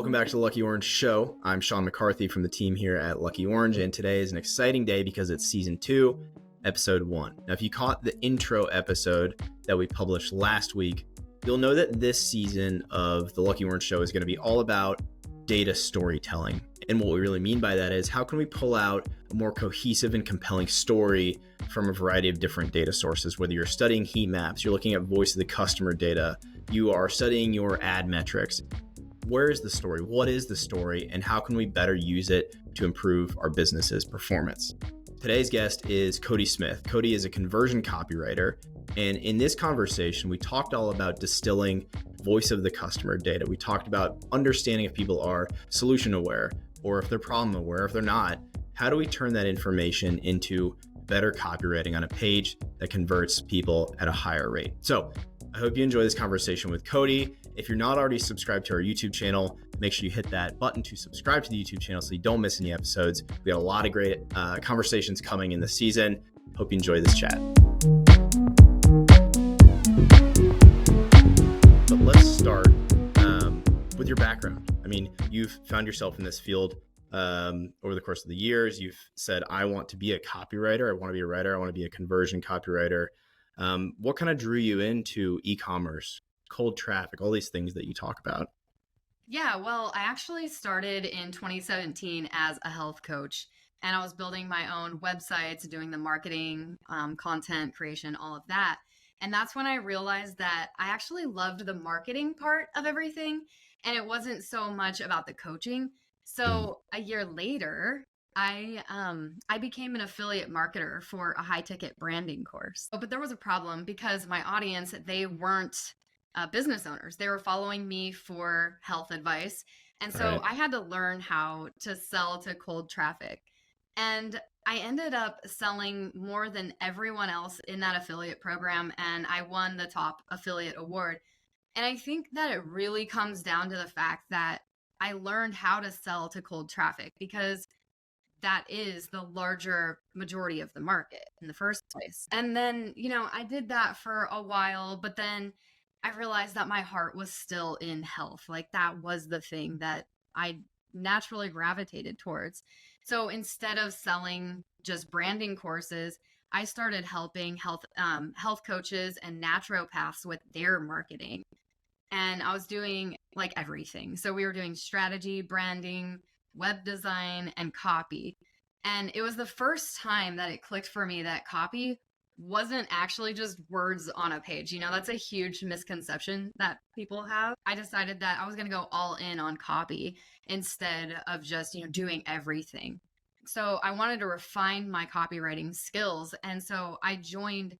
Welcome back to the Lucky Orange Show. I'm Sean McCarthy from the team here at Lucky Orange, and today is an exciting day because it's season 2, episode 1. Now, if you caught the intro episode that we published last week, you'll know that this season of the Lucky Orange Show is going to be all about data storytelling. And what we really mean by that is how can we pull out a more cohesive and compelling story from a variety of different data sources, whether you're studying heat maps, you're looking at voice of the customer data, you are studying your ad metrics. Where is the story? What is the story? And how can we better use it to improve our business's performance? Today's guest is Codi Smith. Codi is a conversion copywriter. And in this conversation, we talked all about distilling voice of the customer data. We talked about understanding if people are solution aware or if they're problem aware. If they're not, how do we turn that information into better copywriting on a page that converts people at a higher rate? So I hope you enjoy this conversation with Codi. If you're not already subscribed to our YouTube channel, make sure you hit that button to subscribe to the YouTube channel so you don't miss any episodes. We got a lot of great conversations coming in the season. Hope you enjoy this chat. But let's start with your background. I mean, you've found yourself in this field over the course of the years. You've said, I want to be a copywriter. I want to be a writer. I want to be a conversion copywriter. What kind of drew you into e-commerce, cold traffic, all these things that you talk about? Yeah, well, I actually started in 2017 as a health coach, and I was building my own websites, doing the marketing, content creation, all of that. And that's when I realized that I actually loved the marketing part of everything, and it wasn't so much about the coaching. So a year later, I became an affiliate marketer for a high ticket branding course. But there was a problem because my audience, they weren't business owners. They were following me for health advice. And so Right. I had to learn how to sell to cold traffic. And I ended up selling more than everyone else in that affiliate program. And I won the top affiliate award. And I think that it really comes down to the fact that I learned how to sell to cold traffic because that is the larger majority of the market in the first place. And then, I did that for a while, but then I realized that my heart was still in health. Like that was the thing that I naturally gravitated towards. So instead of selling just branding courses, I started helping health coaches and naturopaths with their marketing. And I was doing like everything. So we were doing strategy, branding, web design, and copy. And it was the first time that it clicked for me that copy wasn't actually just words on a page. That's a huge misconception that people have. I decided that I was going to go all in on copy instead of just, doing everything. So I wanted to refine my copywriting skills. And so I joined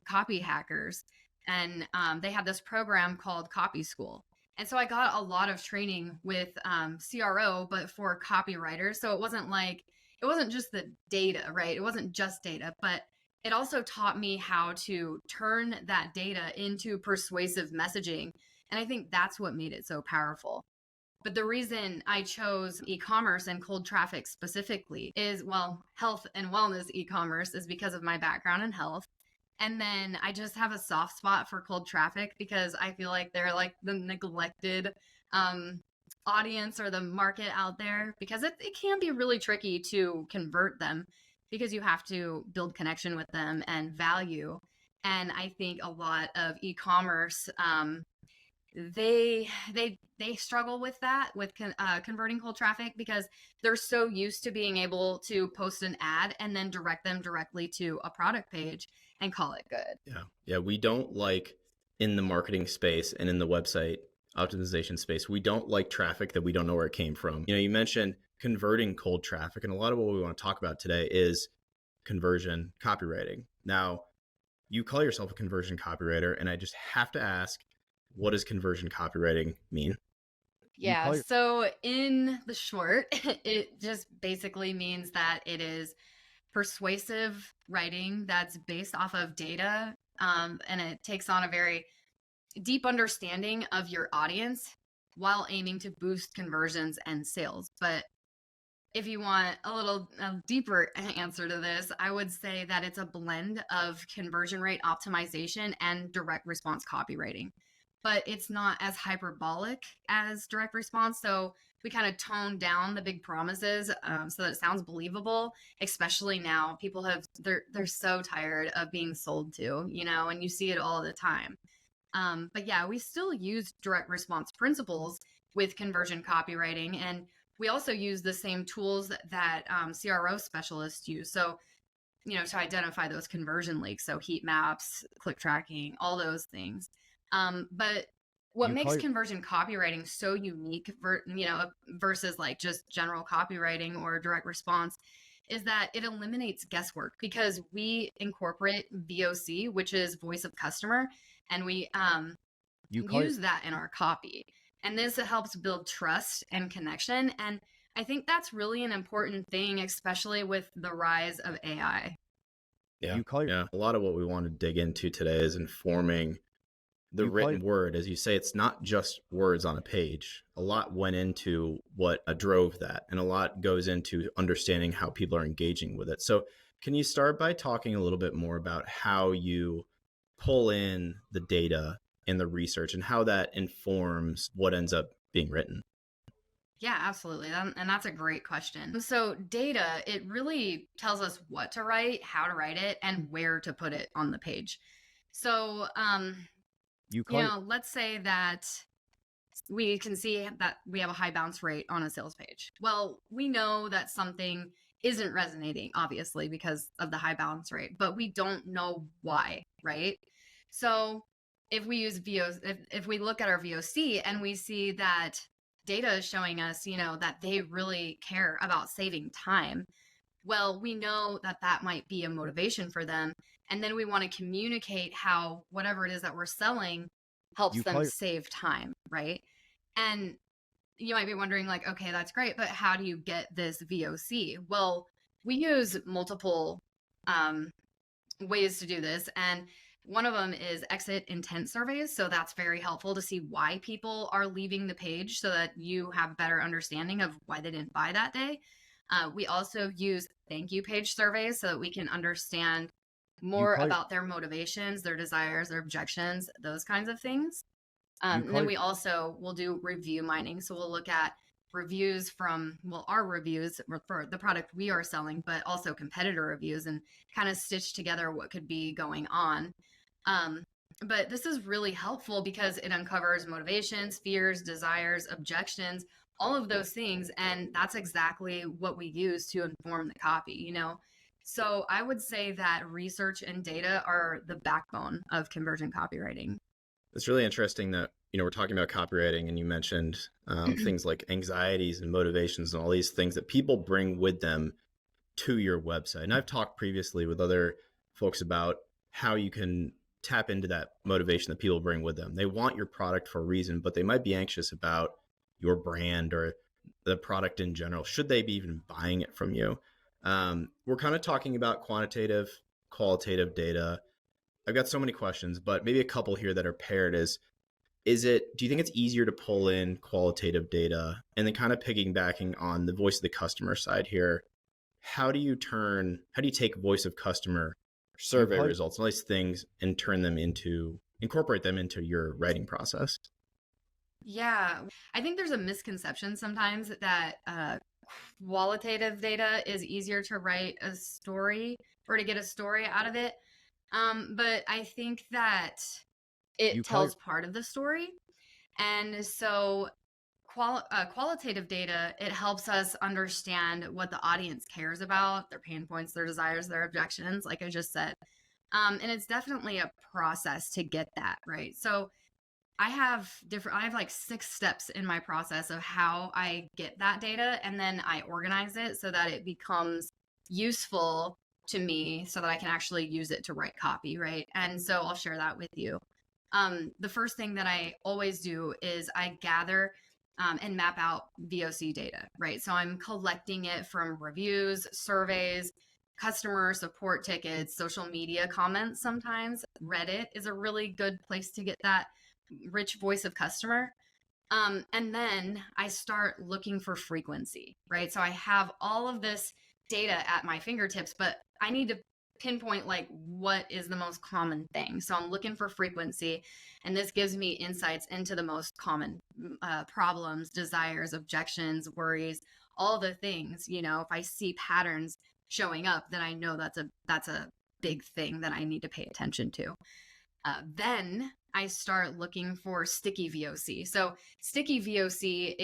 Copy Hackers, and they had this program called Copy School. And so I got a lot of training with CRO, but for copywriters. So it wasn't just the data, right? It wasn't just data, but it also taught me how to turn that data into persuasive messaging. And I think that's what made it so powerful. But the reason I chose e-commerce and cold traffic specifically is, health and wellness e-commerce is because of my background in health. And then I just have a soft spot for cold traffic because I feel like they're like the neglected audience or the market out there, because it can be really tricky to convert them because you have to build connection with them and value. And I think a lot of e-commerce, they struggle with that, with converting cold traffic, because they're so used to being able to post an ad and then direct them directly to a product page and call it good. Yeah. We don't like, in the marketing space and in the website optimization space, we don't like traffic that we don't know where it came from. You mentioned converting cold traffic, and a lot of what we want to talk about today is conversion copywriting. Now, you call yourself a conversion copywriter, and I just have to ask, what does conversion copywriting mean? Yeah, so in the short, it just basically means that it is persuasive writing that's based off of data, and it takes on a very deep understanding of your audience while aiming to boost conversions and sales. But if you want a deeper answer to this, I would say that it's a blend of conversion rate optimization and direct response copywriting. But it's not as hyperbolic as direct response. So we kind of tone down the big promises so that it sounds believable. Especially now, people they're so tired of being sold to, and you see it all the time. But yeah, we still use direct response principles with conversion copywriting, and we also use the same tools that CRO specialists use. So, to identify those conversion leaks, so heat maps, click tracking, all those things. But what makes conversion copywriting so unique, versus like just general copywriting or direct response, is that it eliminates guesswork because we incorporate VOC, which is voice of customer, and we use that in our copy. And this helps build trust and connection. And I think that's really an important thing, especially with the rise of AI. Yeah. A lot of what we want to dig into today is informing the written word. As you say, it's not just words on a page. A lot went into what drove that, and a lot goes into understanding how people are engaging with it. So can you start by talking a little bit more about how you pull in the data and the research and how that informs what ends up being written? Yeah, absolutely. And that's a great question. So data, it really tells us what to write, how to write it, and where to put it on the page. So, let's say that we can see that we have a high bounce rate on a sales page. Well, we know that something isn't resonating, obviously, because of the high bounce rate, but we don't know why, right? So if we use if we look at our VOC and we see that data is showing us, that they really care about saving time, well, we know that that might be a motivation for them. And then we want to communicate how whatever it is that we're selling helps them save time, right? And you might be wondering, like, okay, that's great, but how do you get this VOC? Well, we use multiple ways to do this. And one of them is exit intent surveys. So that's very helpful to see why people are leaving the page so that you have better understanding of why they didn't buy that day. We also use thank you page surveys so that we can understand more about their motivations, their desires, their objections, those kinds of things. And then we also will do review mining. So we'll look at reviews from, our reviews for the product we are selling, but also competitor reviews, and kind of stitch together what could be going on. But this is really helpful because it uncovers motivations, fears, desires, objections, all of those things. And that's exactly what we use to inform the copy, So I would say that research and data are the backbone of conversion copywriting. It's really interesting that, we're talking about copywriting, and you mentioned things like anxieties and motivations and all these things that people bring with them to your website. And I've talked previously with other folks about how you can tap into that motivation that people bring with them. They want your product for a reason, but they might be anxious about your brand or the product in general. Should they be even buying it from you? We're kind of talking about quantitative, qualitative data. I've got so many questions, but maybe a couple here that are paired do you think it's easier to pull in qualitative data? And then kind of piggybacking on the voice of the customer side here, how do you take voice of customer survey results, all these things, and incorporate them into your writing process? Yeah, I think there's a misconception sometimes that qualitative data is easier to write a story or to get a story out of it. But I think that it tells part of the story. And so qualitative data, it helps us understand what the audience cares about, their pain points, their desires, their objections, like I just said. And it's definitely a process to get that, right? So I have like 6 steps in my process of how I get that data, and then I organize it so that it becomes useful to me so that I can actually use it to write copy, right? And so I'll share that with you. The first thing that I always do is I gather and map out VOC data, right? So I'm collecting it from reviews, surveys, customer support tickets, social media comments sometimes. Reddit is a really good place to get that rich voice of customer. And then I start looking for frequency, right? So I have all of this data at my fingertips, but I need to pinpoint like what is the most common thing. So I'm looking for frequency, and this gives me insights into the most common problems, desires, objections, worries, all the things. If I see patterns showing up, then I know that's a big thing that I need to pay attention to. Then I start looking for sticky VOC. So sticky VOC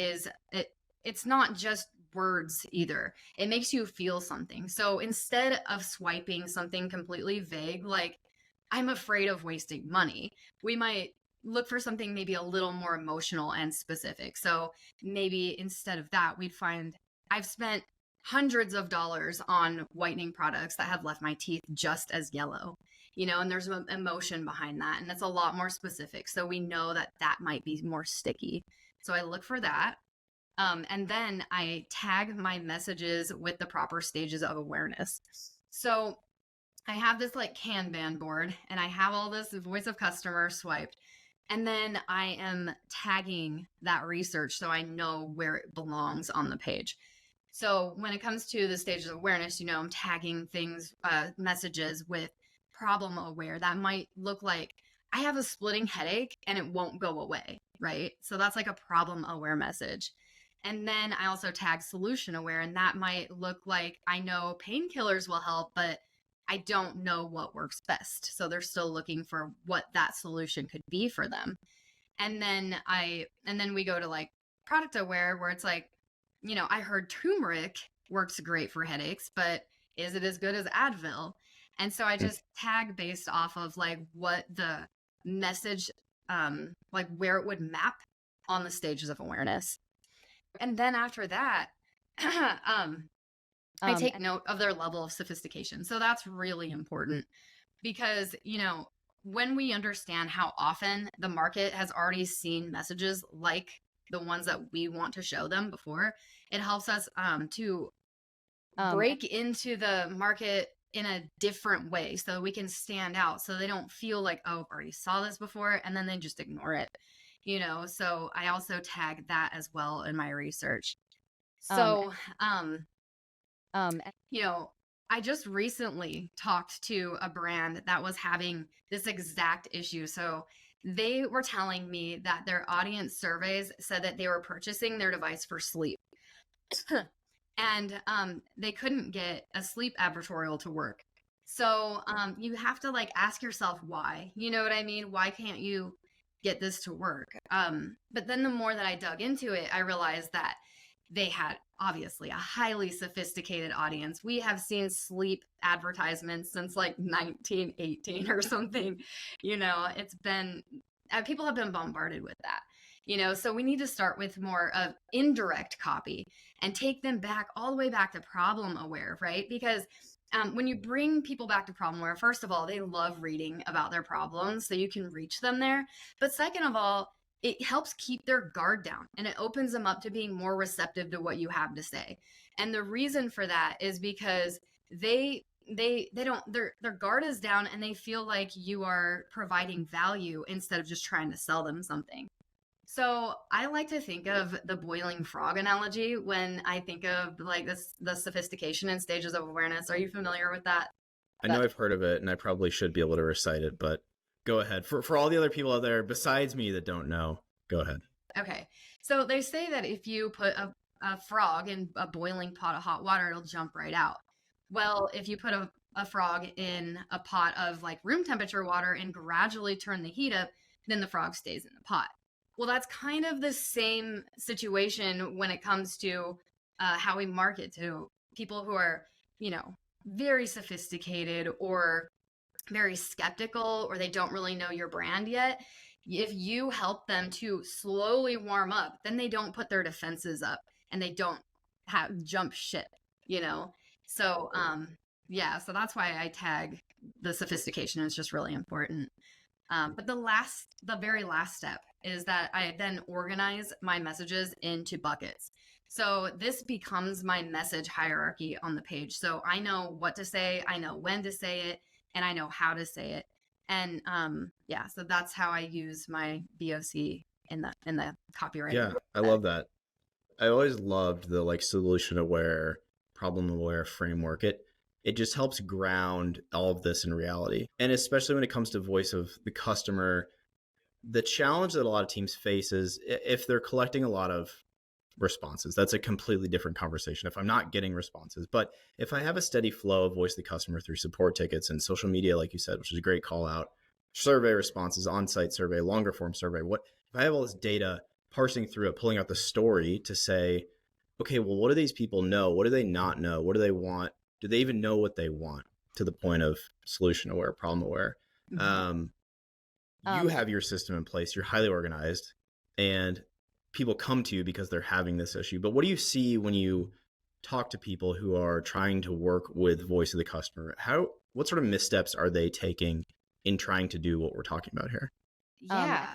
it's not just words either. It makes you feel something. So instead of swiping something completely vague, like I'm afraid of wasting money, we might look for something maybe a little more emotional and specific. So maybe instead of that, we'd find I've spent hundreds of dollars on whitening products that have left my teeth just as yellow, and there's an emotion behind that. And it's a lot more specific. So we know that might be more sticky. So I look for that. And then I tag my messages with the proper stages of awareness. So I have this like Kanban board, and I have all this voice of customer swiped. And then I am tagging that research so I know where it belongs on the page. So when it comes to the stages of awareness, I'm tagging things, messages with problem aware. That might look like I have a splitting headache and it won't go away, right? So that's like a problem aware message. And then I also tag solution aware, and that might look like I know painkillers will help, but I don't know what works best. So they're still looking for what that solution could be for them. And then we go to like product aware, where it's like, I heard turmeric works great for headaches, but is it as good as Advil? And so I just tag based off of like what the message, like where it would map on the stages of awareness. And then after that, I take note of their level of sophistication. So that's really important because, when we understand how often the market has already seen messages like the ones that we want to show them before, it helps us to break into the market in a different way so we can stand out, so they don't feel like, oh, I already saw this before, and then they just ignore it. So I also tag that as well in my research. So, I just recently talked to a brand that was having this exact issue. So they were telling me that their audience surveys said that they were purchasing their device for sleep. And they couldn't get a sleep advertorial to work. So you have to like ask yourself why. You know what I mean? Why can't you get this to work? But then the more that I dug into it, I realized that they had obviously a highly sophisticated audience. We have seen sleep advertisements since like 1918 or something. It's been, people have been bombarded with that. So we need to start with more of indirect copy and take them back all the way back to problem aware, right? Because when you bring people back to problem aware, first of all, they love reading about their problems, so you can reach them there. But second of all, it helps keep their guard down, and it opens them up to being more receptive to what you have to say. And the reason for that is because they don't, their guard is down, and they feel like you are providing value instead of just trying to sell them something. So I like to think of the boiling frog analogy when I think of like the sophistication and stages of awareness. Are you familiar with that? I know I've heard of it, and I probably should be able to recite it, but go ahead. For all the other people out there besides me that don't know, go ahead. Okay. So they say that if you put a frog in a boiling pot of hot water, it'll jump right out. Well, if you put a frog in a pot of like room temperature water and gradually turn the heat up, then the frog stays in the pot. Well, that's kind of the same situation when it comes to how we market to people who are, very sophisticated or very skeptical, or they don't really know your brand yet. If you help them to slowly warm up, then they don't put their defenses up and they don't jump ship, So, so that's why I tag the sophistication. It's just really important. But the very last step is that I then organize my messages into buckets. So this becomes my message hierarchy on the page. So I know what to say, I know when to say it, and I know how to say it. And so that's how I use my BOC in the copywriting. Yeah, I love that. I always loved the like solution aware, problem aware framework. it just helps ground all of this in reality. And especially when it comes to voice of the customer, the challenge that a lot of teams face is if they're collecting a lot of responses, that's a completely different conversation if I'm not getting responses. But if I have a steady flow of voice of the customer through support tickets and social media, like you said, which is a great call out, survey responses, on-site survey, longer form survey, what if I have all this data parsing through it, pulling out the story to say, okay, well, what do these people know? What do they not know? What do they want? Do they even know what they want, to the point of solution aware, problem aware? You have your system in place, you're highly organized, and people come to you because they're having this issue. But what do you see when you talk to people who are trying to work with voice of the customer? What sort of missteps are they taking in trying to do what we're talking about here? Yeah.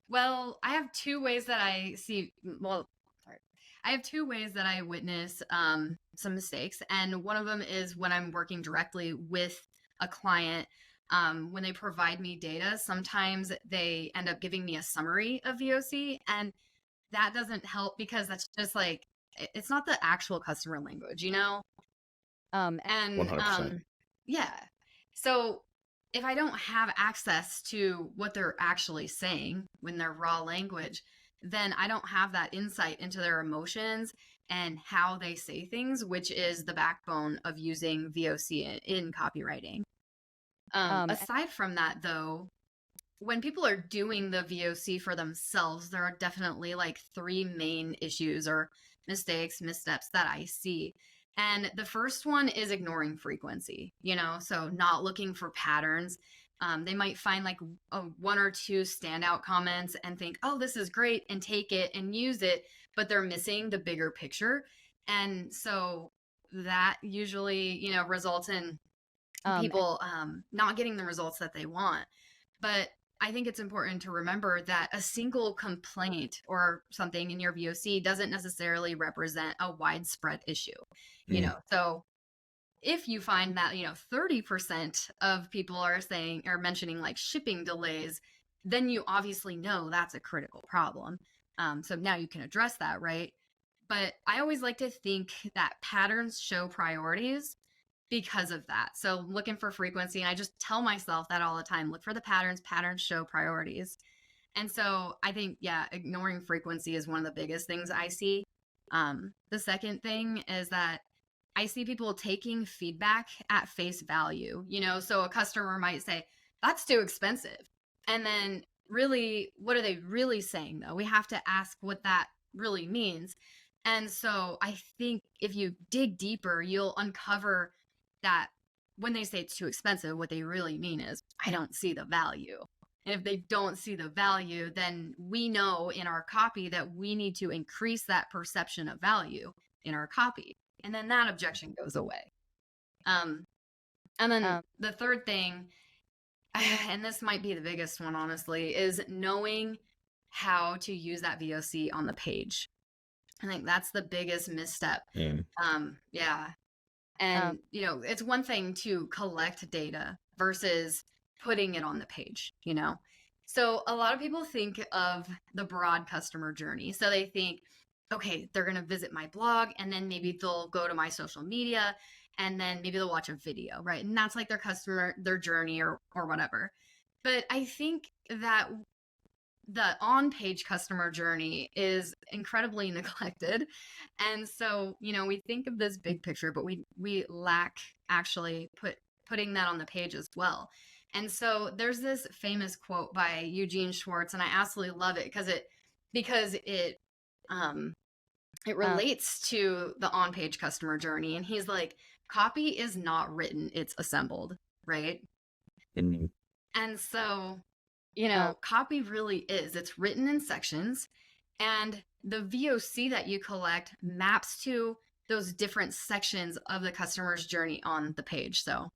Well, I have two ways that I see. Well, sorry. I have two ways that I witness some mistakes. And one of them is when I'm working directly with a client. When they provide me data, sometimes they end up giving me a summary of VOC, and that doesn't help because that's just like, it's not the actual customer language, you know? And 100%. yeah. So if I don't have access to what they're actually saying when they're raw language, then I don't have that insight into their emotions and how they say things, which is the backbone of using VOC in copywriting. Aside from that, though, when people are doing the VOC for themselves, there are definitely like three main issues or mistakes, missteps that I see. And the first one is ignoring frequency, so not looking for patterns. They might find like one or two standout comments and think, oh, this is great, and take it and use it, but they're missing the bigger picture. And so that usually, results in people not getting the results that they want. But I think it's important to remember that a single complaint or something in your VOC doesn't necessarily represent a widespread issue, So if you find that, 30% of people are mentioning like shipping delays, then you obviously know that's a critical problem. So now you can address that, right? But I always like to think that patterns show priorities because of that. So looking for frequency, and I just tell myself that all the time, look for the patterns show priorities. And so I think, ignoring frequency is one of the biggest things I see. The second thing is that I see people taking feedback at face value, so a customer might say, that's too expensive. And then really, what are they really saying though? We have to ask what that really means. And so I think if you dig deeper, you'll uncover that when they say it's too expensive, what they really mean is, I don't see the value. And if they don't see the value, then we know in our copy that we need to increase that perception of value in our copy. And then that objection goes away. And then the third thing, and this might be the biggest one, honestly, is knowing how to use that VOC on the page. I think that's the biggest misstep. And, it's one thing to collect data versus putting it on the page, So a lot of people think of the broad customer journey. So they think, okay, they're going to visit my blog, and then maybe they'll go to my social media, and then maybe they'll watch a video, right? And that's like their journey or whatever. But I think that the on-page customer journey is incredibly neglected. And so, we think of this big picture, but we lack actually putting that on the page as well. And so there's this famous quote by Eugene Schwartz, and I absolutely love it because it relates to the on-page customer journey. And he's like, copy is not written, it's assembled, right? Mm-hmm. And so copy really is. It's written in sections, and the VOC that you collect maps to those different sections of the customer's journey on the page. So,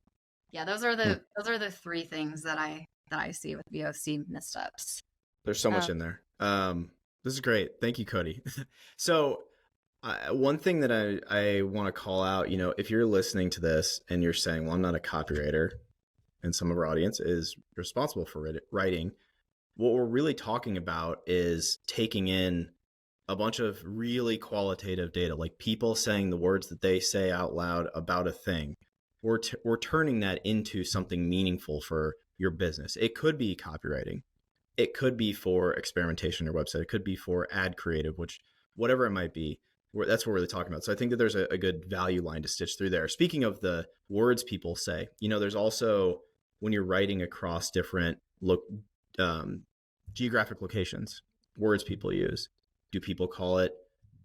those are the three things that I see with VOC missteps. There's so much in there. This is great. Thank you, Codi. So, one thing that I want to call out, if you're listening to this and you're saying, well, I'm not a copywriter, and some of our audience is responsible for writing, what we're really talking about is taking in a bunch of really qualitative data, like people saying the words that they say out loud about a thing, we're turning that into something meaningful for your business. It could be copywriting. It could be for experimentation on your website. It could be for ad creative, which whatever it might be, that's what we're really talking about. So I think that there's a good value line to stitch through there. Speaking of the words people say, there's also when you're writing across different geographic locations, words people use. Do people call it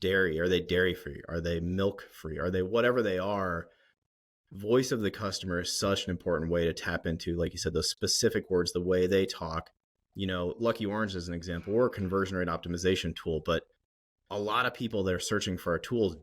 dairy? Are they dairy free? Are they milk free? Are they whatever they are? Voice of the customer is such an important way to tap into, like you said, those specific words, the way they talk. Lucky Orange is an example. We're a conversion rate optimization tool, but a lot of people that are searching for our tools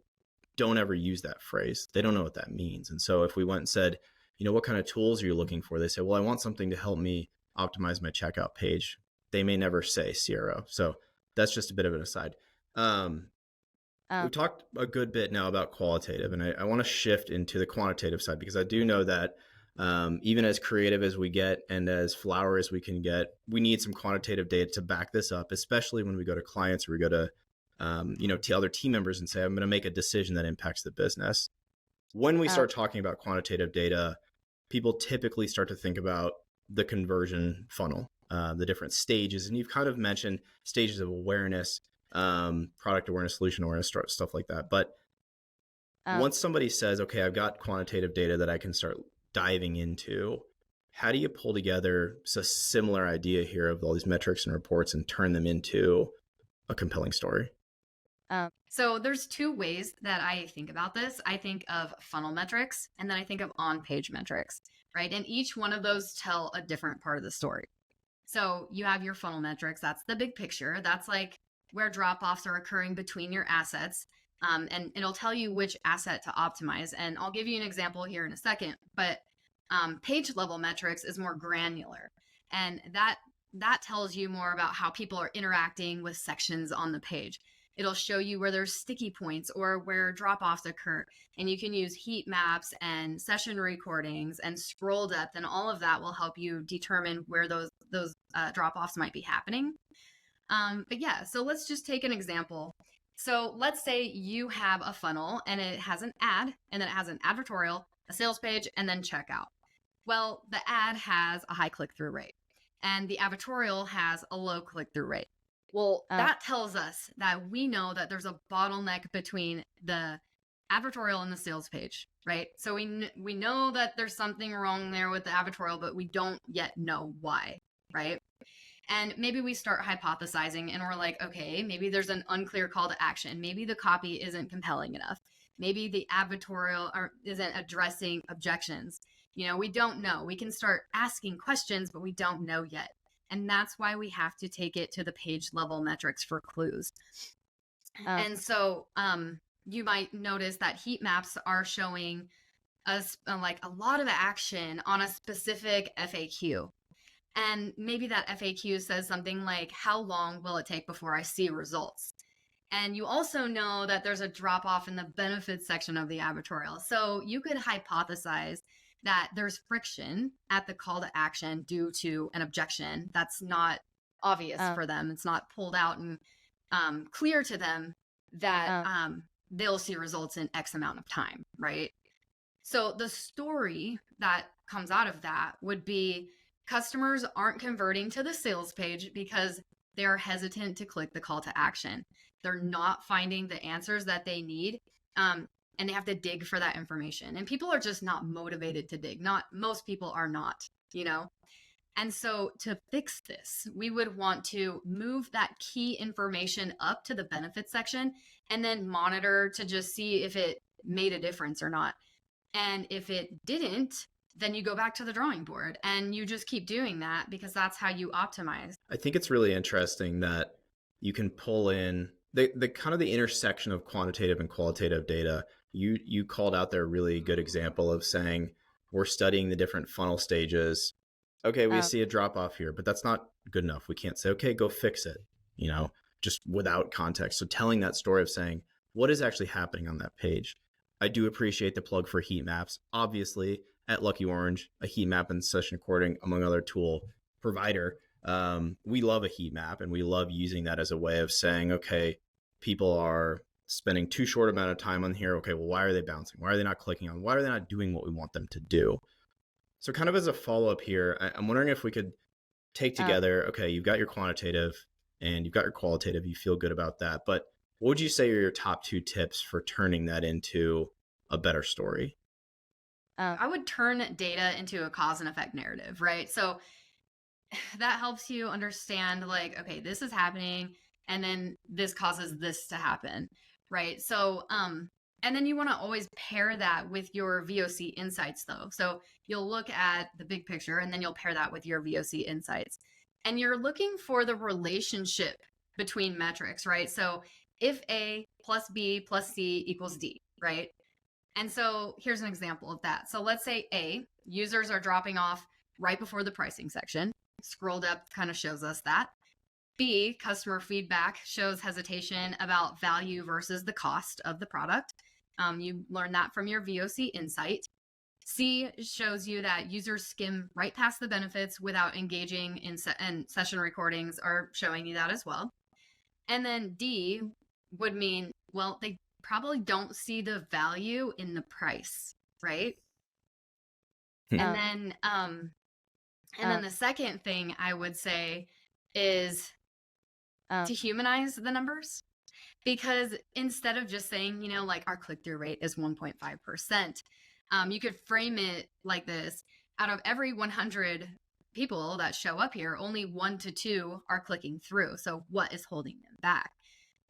don't ever use that phrase. They don't know what that means. And so if we went and said, what kind of tools are you looking for? They say, well, I want something to help me optimize my checkout page. They may never say CRO. So that's just a bit of an aside. We've talked a good bit now about qualitative, and I want to shift into the quantitative side, because I do know that even as creative as we get and as flowery as we can get, we need some quantitative data to back this up, especially when we go to clients or we go to to other team members and say, I'm going to make a decision that impacts the business. When we start talking about quantitative data, people typically start to think about the conversion funnel, the different stages. And you've kind of mentioned stages of awareness, product awareness, solution awareness, stuff like that. But once somebody says, okay, I've got quantitative data that I can start diving into, how do you pull together a similar idea here of all these metrics and reports and turn them into a compelling story? So there's two ways that I think about this. I think of funnel metrics, and then I think of on-page metrics, right? And each one of those tell a different part of the story. So you have your funnel metrics. That's the big picture. That's like where drop-offs are occurring between your assets. And it'll tell you which asset to optimize. And I'll give you an example here in a second, but page level metrics is more granular. And that tells you more about how people are interacting with sections on the page. It'll show you where there's sticky points or where drop-offs occur. And you can use heat maps and session recordings and scroll depth, and all of that will help you determine where those drop-offs might be happening. But yeah, so let's just take an example. So let's say you have a funnel and it has an ad, and then it has an advertorial, a sales page, and then checkout. Well, the ad has a high click-through rate, and the advertorial has a low click-through rate. Well, that tells us that we know that there's a bottleneck between the advertorial and the sales page, right? So we know that there's something wrong there with the advertorial, but we don't yet know why, right? And maybe we start hypothesizing and we're like, okay, maybe there's an unclear call to action. Maybe the copy isn't compelling enough. Maybe the advertorial isn't addressing objections. We don't know. We can start asking questions, but we don't know yet. And that's why we have to take it to the page level metrics for clues. And so you might notice that heat maps are showing us like a lot of action on a specific FAQ. And maybe that FAQ says something like, how long will it take before I see results? And you also know that there's a drop off in the benefits section of the advertorial. So you could hypothesize that there's friction at the call to action due to an objection that's not obvious for them. It's not pulled out and clear to them that they'll see results in X amount of time, right? So the story that comes out of that would be customers aren't converting to the sales page because they're hesitant to click the call to action. They're not finding the answers that they need. And they have to dig for that information. And people are just not motivated to dig. Most people are not, And so to fix this, we would want to move that key information up to the benefits section and then monitor to just see if it made a difference or not. And if it didn't, then you go back to the drawing board and you just keep doing that, because that's how you optimize. I think it's really interesting that you can pull in the kind of the intersection of quantitative and qualitative data. You called out there a really good example of saying we're studying the different funnel stages. Okay, we see a drop off here, but that's not good enough. We can't say, okay, go fix it, just without context. So telling that story of saying what is actually happening on that page. I do appreciate the plug for heat maps. Obviously, at Lucky Orange, a heat map and session recording, among other tool provider, we love a heat map and we love using that as a way of saying, okay, people are spending too short amount of time on here. Okay, well, why are they bouncing? Why are they not clicking on? Why are they not doing what we want them to do? So kind of as a follow-up here, I'm wondering if we could take together, okay, you've got your quantitative and you've got your qualitative, you feel good about that, but what would you say are your top 2 tips for turning that into a better story? I would turn data into a cause and effect narrative, right? So that helps you understand, like, okay, this is happening, and then this causes this to happen, right? So, and then you want to always pair that with your VOC insights, though. So you'll look at the big picture, and then you'll pair that with your VOC insights, and you're looking for the relationship between metrics, right? So if A plus B plus C equals D, right? And so here's an example of that. So let's say A, users are dropping off right before the pricing section. Scroll depth kind of shows us that. B, customer feedback shows hesitation about value versus the cost of the product. You learn that from your VOC insight. C shows you that users skim right past the benefits without engaging in and session recordings are showing you that as well. And then D would mean, well, they probably don't see the value in the price, right? And then the second thing I would say is to humanize the numbers, because instead of just saying, like our click-through rate is 1.5%, you could frame it like this: out of every 100 people that show up here, only 1 to 2 are clicking through. So what is holding them back?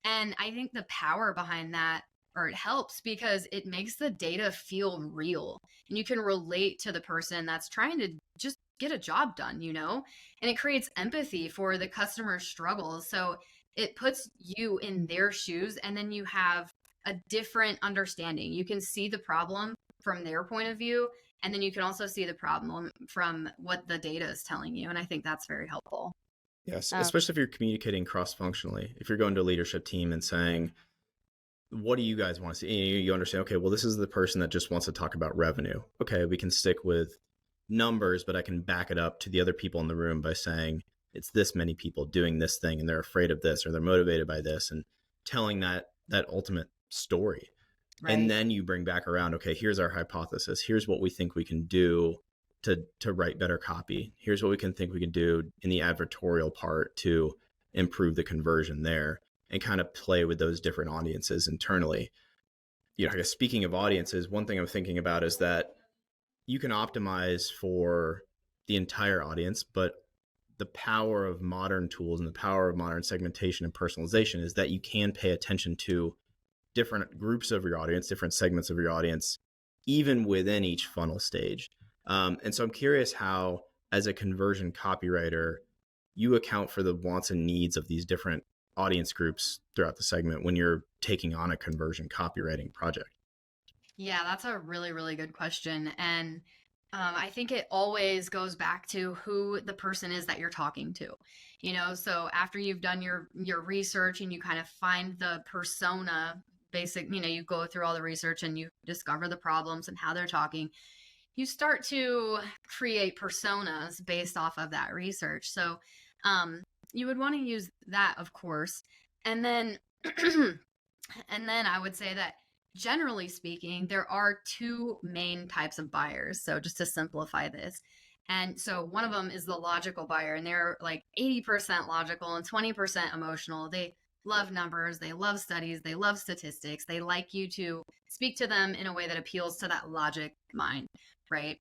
And I think the power behind that, or it helps because it makes the data feel real, and you can relate to the person that's trying to just get a job done, and it creates empathy for the customer's struggles. So it puts you in their shoes, and then you have a different understanding. You can see the problem from their point of view, and then you can also see the problem from what the data is telling you. And I think that's very helpful. Yes, especially if you're communicating cross-functionally. If you're going to a leadership team and saying, what do you guys want to see? You understand, okay, well, this is the person that just wants to talk about revenue. Okay, we can stick with numbers, but I can back it up to the other people in the room by saying it's this many people doing this thing, and they're afraid of this, or they're motivated by this, and telling that ultimate story. Right. And then you bring back around, okay, here's our hypothesis. Here's what we think we can do to write better copy. Here's what we can do in the advertorial part to improve the conversion there, and kind of play with those different audiences internally. I guess speaking of audiences, one thing I'm thinking about is that you can optimize for the entire audience, but the power of modern tools and the power of modern segmentation and personalization is that you can pay attention to different groups of your audience, different segments of your audience, even within each funnel stage. And so I'm curious how, as a conversion copywriter, you account for the wants and needs of these different audience groups throughout the segment when you're taking on a conversion copywriting project. Yeah, that's a really, really good question. And I think it always goes back to who the person is that you're talking to. So after you've done your research and you kind of find the persona, you go through all the research and you discover the problems and how they're talking, you start to create personas based off of that research. So you would want to use that, of course. And then I would say that, generally speaking, there are 2 main types of buyers. So just to simplify this. And so one of them is the logical buyer, and they're like 80% logical and 20% emotional. They love numbers, they love studies, they love statistics. They like you to speak to them in a way that appeals to that logic mind, right?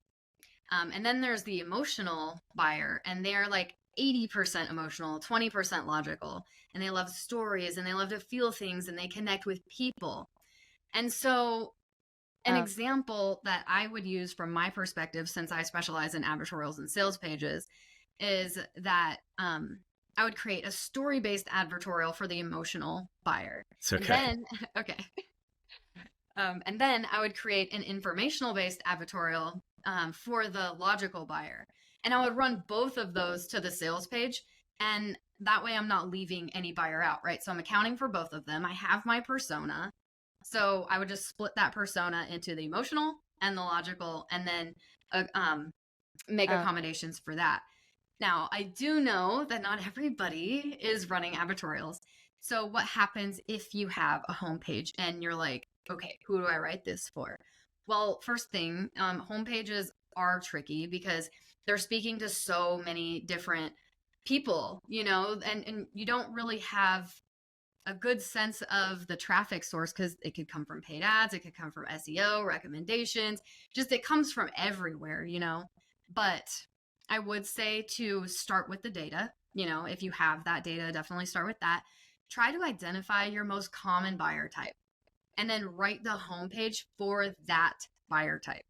And then there's the emotional buyer, and they're like 80% emotional, 20% logical, and they love stories and they love to feel things and they connect with people. And so an example that I would use from my perspective, since I specialize in advertorials and sales pages, is that I would create a story-based advertorial for the emotional buyer. It's okay. And then I would create an informational-based advertorial for the logical buyer. And I would run both of those to the sales page. And that way I'm not leaving any buyer out, right? So I'm accounting for both of them. I have my persona. So I would just split that persona into the emotional and the logical, and then make accommodations for that. Now, I do know that not everybody is running advertorials. So what happens if you have a homepage and you're like, okay, who do I write this for? Well, first thing, homepages are tricky because they're speaking to so many different people, and you don't really have a good sense of the traffic source because it could come from paid ads, it could come from SEO, recommendations, just it comes from everywhere. But I would say to start with the data. If you have that data, definitely start with that. Try to identify your most common buyer type and then write the homepage for that buyer type.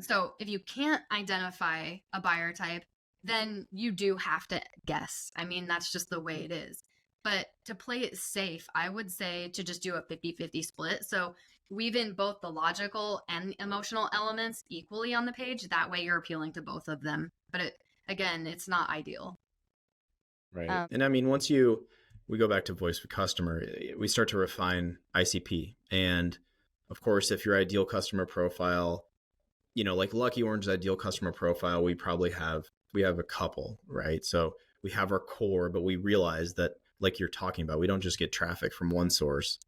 So if you can't identify a buyer type, then you do have to guess. I mean, that's just the way it is. But to play it safe, I would say to just do a 50-50 split. So weave in both the logical and emotional elements equally on the page. That way you're appealing to both of them. But again, it's not ideal. Right. And I mean, we go back to voice of customer, we start to refine ICP. And of course, if your ideal customer profile, like Lucky Orange's ideal customer profile, we have a couple, right? So we have our core, but we realize that, like you're talking about, we don't just get traffic from one source.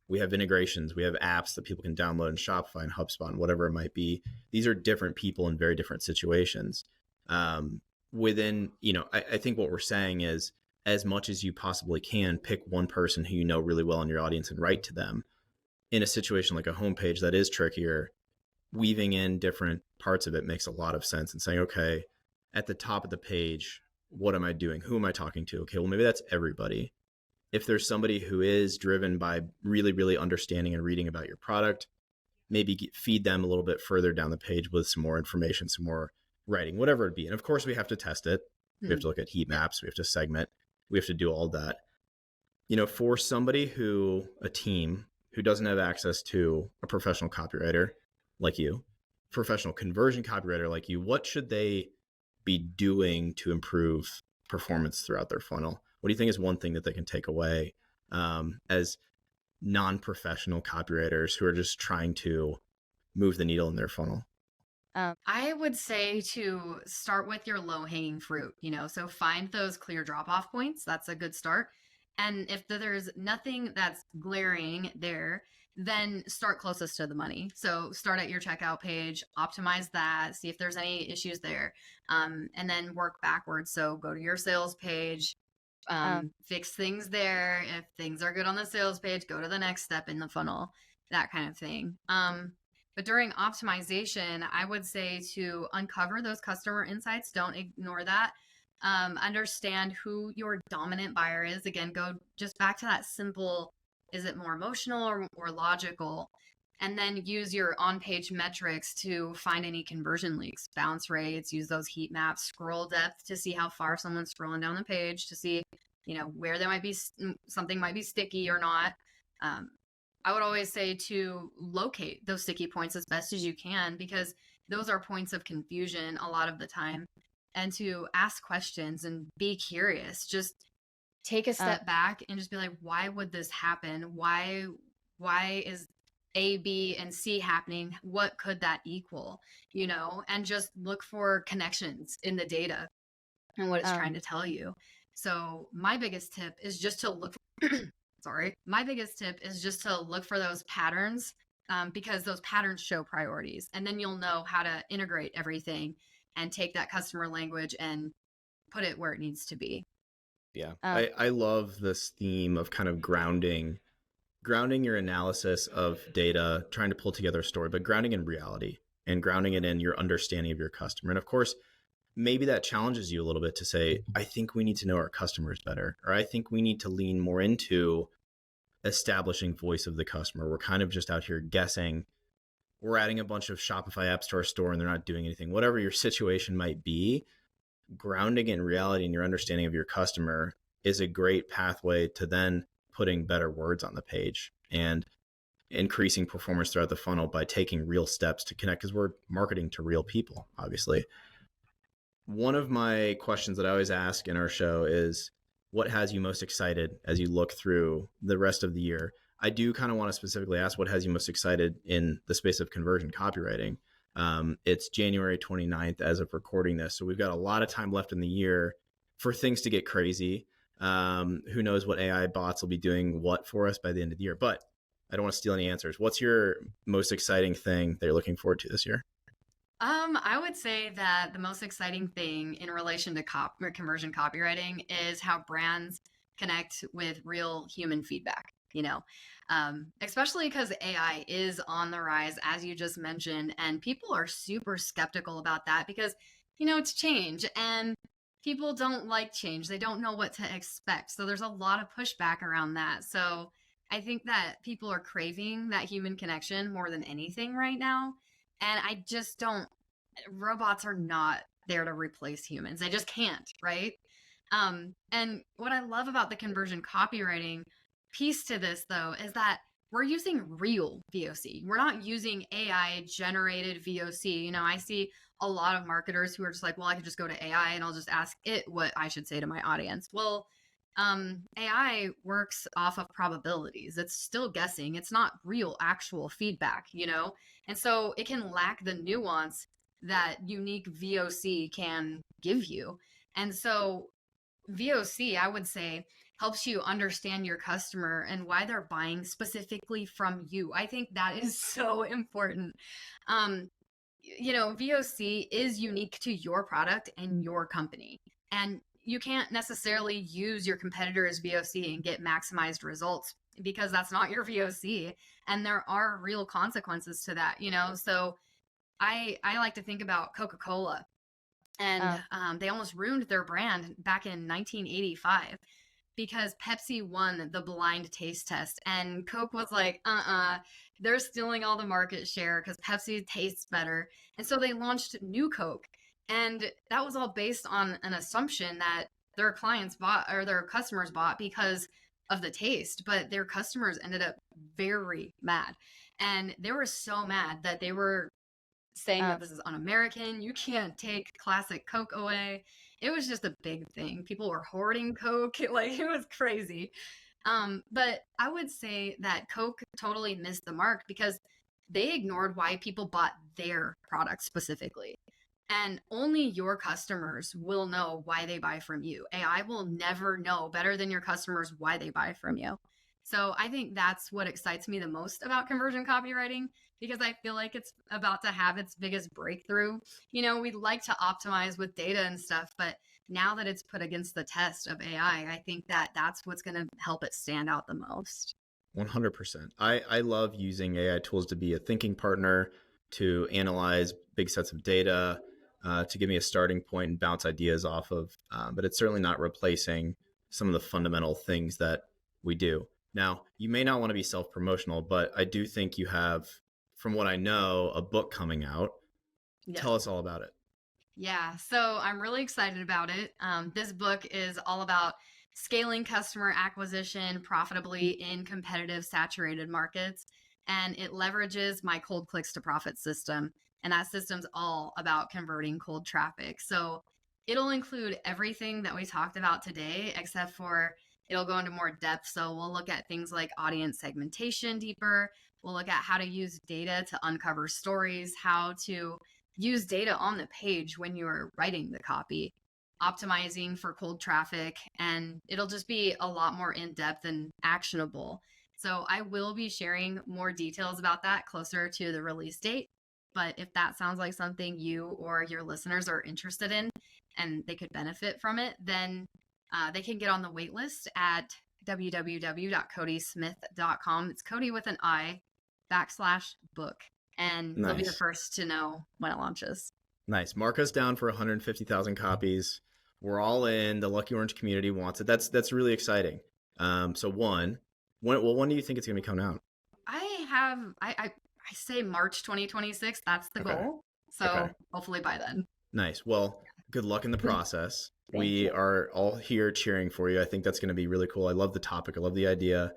We have integrations, we have apps that people can download in Shopify and HubSpot and whatever it might be. These are different people in very different situations. I think what we're saying is, as much as you possibly can, pick one person who you know really well in your audience and write to them. In a situation like a homepage that is trickier, weaving in different parts of it makes a lot of sense, and saying, okay, at the top of the page, what am I doing? Who am I talking to? Okay, well, maybe that's everybody. If there's somebody who is driven by really, really understanding and reading about your product, maybe feed them a little bit further down the page with some more information, some more writing, whatever it be. And of course, we have to test it. We have to look at heat maps. We have to segment. We have to do all that. For a team who doesn't have access to a professional copywriter like you, professional conversion copywriter like you, what should they be doing to improve performance throughout their funnel? What do you think is one thing that they can take away as non-professional copywriters who are just trying to move the needle in their funnel? I would say to start with your low-hanging fruit, so find those clear drop-off points. That's a good start. And if there's nothing that's glaring there, then start closest to the money. So start at your checkout page, optimize that, see if there's any issues there, and then work backwards. So go to your sales page, fix things there. If things are good on the sales page, go to the next step in the funnel, that kind of thing. But during optimization, I would say to uncover those customer insights. Don't ignore that. Understand who your dominant buyer is. Again, go just back to that simple, is it more emotional or logical? And then use your on-page metrics to find any conversion leaks, bounce rates, use those heat maps, scroll depth to see how far someone's scrolling down the page, to see, where there might be something might be sticky or not. I would always say to locate those sticky points as best as you can, because those are points of confusion a lot of the time, and to ask questions and be curious. Just take a step back and just be like, why would this happen? Why is A, B, and C happening? What could that equal? And just look for connections in the data and what it's trying to tell you. So my biggest tip is just to look my biggest tip is just to look for those patterns, because those patterns show priorities, and then you'll know how to integrate everything and take that customer language and put it where it needs to be. Yeah. I love this theme of kind of grounding your analysis of data, trying to pull together a story, but grounding in reality and grounding it in your understanding of your customer. And of course, maybe that challenges you a little bit to say, I think we need to know our customers better, or I think we need to lean more into establishing voice of the customer. We're kind of just out here guessing. We're adding a bunch of Shopify apps to our store and they're not doing anything. Whatever your situation might be, grounding in reality and your understanding of your customer is a great pathway to then putting better words on the page and increasing performance throughout the funnel by taking real steps to connect, because we're marketing to real people, obviously. One of my questions that I always ask in our show is, what has you most excited as you look through the rest of the year? I do kind of want to specifically ask, what has you most excited in the space of conversion copywriting? It's January 29th as of recording this, so we've got a lot of time left in the year for things to get crazy. Who knows what AI bots will be doing what for us by the end of the year, but I don't want to steal any answers. What's your most exciting thing that you're looking forward to this year? I would say that the most exciting thing in relation to conversion copywriting is how brands connect with real human feedback, especially because AI is on the rise, as you just mentioned, and people are super skeptical about that because, it's change and people don't like change. They don't know what to expect. So there's a lot of pushback around that. So I think that people are craving that human connection more than anything right now. And I just don't, robots are not there to replace humans. They just can't, right? And what I love about the conversion copywriting piece to this, though, is that we're using real VOC. We're not using AI generated VOC. I see a lot of marketers who are just like, well, I could just go to AI and I'll just ask it what I should say to my audience. Well, AI works off of probabilities. It's still guessing. It's not real, actual feedback, And so it can lack the nuance that unique VOC can give you. And so VOC, I would say, helps you understand your customer and why they're buying specifically from you. I think that is so important. VOC is unique to your product and your company. And you can't necessarily use your competitor's VOC and get maximized results because that's not your VOC. And there are real consequences to that, So I like to think about Coca-Cola. And they almost ruined their brand back in 1985 because Pepsi won the blind taste test. And Coke was like, they're stealing all the market share because Pepsi tastes better. And so they launched New Coke. And that was all based on an assumption that their clients bought or their customers bought because of the taste. But their customers ended up very mad. And they were so mad that they were saying that this is un-American. You can't take classic Coke away. It was just a big thing. People were hoarding Coke. It was crazy. But I would say that Coke totally missed the mark because they ignored why people bought their product specifically. And only your customers will know why they buy from you. AI will never know better than your customers why they buy from you. So I think that's what excites me the most about conversion copywriting because I feel like it's about to have its biggest breakthrough. We'd like to optimize with data and stuff, but now that it's put against the test of AI, I think that that's what's going to help it stand out the most. 100%. I love using AI tools to be a thinking partner, to analyze big sets of data, to give me a starting point and bounce ideas off of. But it's certainly not replacing some of the fundamental things that we do. Now, you may not want to be self-promotional, but I do think you have, from what I know, a book coming out. Yes. Tell us all about it. Yeah, so I'm really excited about it. This book is all about scaling customer acquisition profitably in competitive, saturated markets. And it leverages my cold clicks to profit system. And that system's all about converting cold traffic. So it'll include everything that we talked about today, except for it'll go into more depth. So we'll look at things like audience segmentation deeper. We'll look at how to use data to uncover stories, how to use data on the page when you're writing the copy, optimizing for cold traffic, and it'll just be a lot more in-depth and actionable. So I will be sharing more details about that closer to the release date. But if that sounds like something you or your listeners are interested in and they could benefit from it, then they can get on the wait list at www.codismith.com. It's Codi with an I /book. And Nice. They'll be the first to know when it launches. Nice. Mark us down for 150,000 copies. We're all in. The Lucky Orange community wants it. That's really exciting. So when do you think it's going to be coming out? I say March 2026. That's the goal. So hopefully by then. Nice. Well, good luck in the process. We are all here cheering for you. I think that's going to be really cool. I love the topic. I love the idea.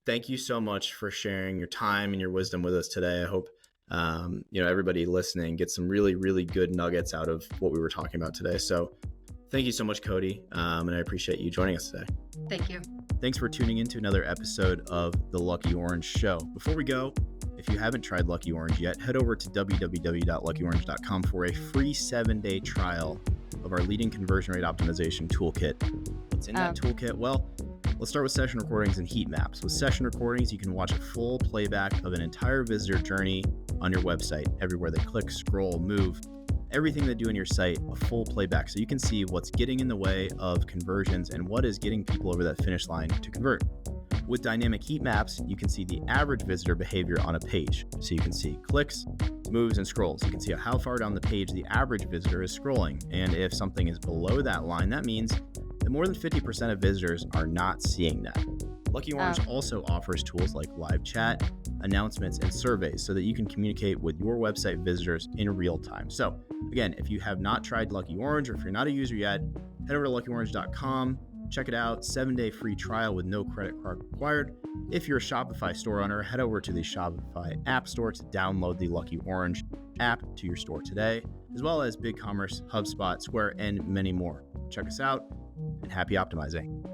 Thank you so much for sharing your time and your wisdom with us today. I hope everybody listening gets some really, really good nuggets out of what we were talking about today. So thank you so much, Codi. And I appreciate you joining us today. Thank you. Thanks for tuning in to another episode of The Lucky Orange Show. Before we go, if you haven't tried Lucky Orange yet, head over to www.luckyorange.com for a free 7-day trial of our leading conversion rate optimization toolkit. What's in that toolkit? Well, let's start with session recordings and heat maps. With session recordings, you can watch a full playback of an entire visitor journey on your website. Everywhere they click, scroll, move, everything they do on your site, a full playback. So you can see what's getting in the way of conversions and what is getting people over that finish line to convert. With dynamic heat maps, you can see the average visitor behavior on a page. So you can see clicks, moves, and scrolls. You can see how far down the page the average visitor is scrolling. And if something is below that line, that means that more than 50% of visitors are not seeing that. Lucky Orange also offers tools like live chat, announcements, and surveys so that you can communicate with your website visitors in real time. So again, if you have not tried Lucky Orange, or if you're not a user yet, head over to luckyorange.com. Check it out, 7-day free trial with no credit card required. If you're a Shopify store owner, head over to the Shopify App Store to download the Lucky Orange app to your store today, as well as BigCommerce, HubSpot, Square, and many more. Check us out, and happy optimizing.